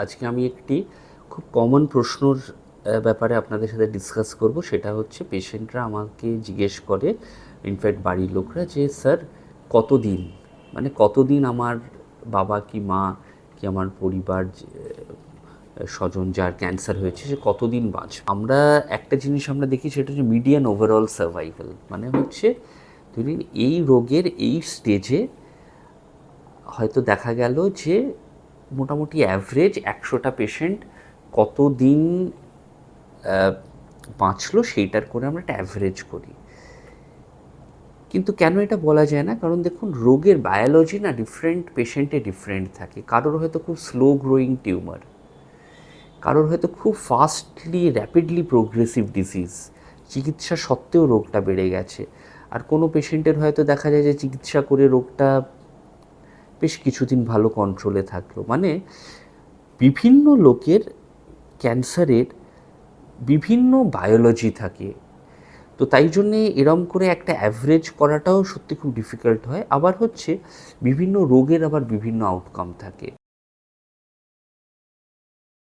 আজকে আমি একটি খুব কমন প্রশ্নর ব্যাপারে আপনাদের সাথে ডিসকাস করব। সেটা হচ্ছে পেশেন্টরা আমাকে জিজ্ঞেস করে, ইনফ্যাক্ট বাড়ির লোকরা, যে স্যার কতদিন, মানে কতদিন আমার বাবা কি মা কি আমার পরিবার স্বজন যার ক্যান্সার হয়েছে সে কতদিন বাঁচবে। আমরা একটা জিনিস আমরা দেখি, সেটা হচ্ছে মিডিয়ান ওভারঅল সার্ভাইভাল। মানে হচ্ছে ধরুন এই রোগের এই স্টেজে হয়তো দেখা গেল যে মোটামুটি অ্যাভারেজ 100টা পেশেন্ট কতদিন বাঁচলো সেইটার করে আমরা একটা অ্যাভারেজ করি। কিন্তু কেন এটা বলা যায় না? কারণ দেখুন, রোগের বায়োলজি না ডিফারেন্ট পেশেন্টে ডিফারেন্ট থাকে। কারোর হয়তো খুব স্লো গ্রোয়িং টিউমার, কারোর হয়তো খুব ফাস্টলি র্যাপিডলি প্রোগ্রেসিভ ডিজিজ, চিকিৎসা সত্ত্বেও রোগটা বেড়ে গেছে। আর কোনো পেশেন্টের হয়তো দেখা যায় যে চিকিৎসা করে রোগটা বেশ কিছুদিন ভালো কন্ট্রোলে থাকলো। মানে বিভিন্ন লোকের ক্যান্সারের বিভিন্ন বায়োলজি থাকে। তো তাই জন্যে এরম করে একটা অ্যাভারেজ করাটাও সত্যি খুব ডিফিকাল্ট হয়। আবার হচ্ছে বিভিন্ন রোগের আবার বিভিন্ন আউটকাম থাকে।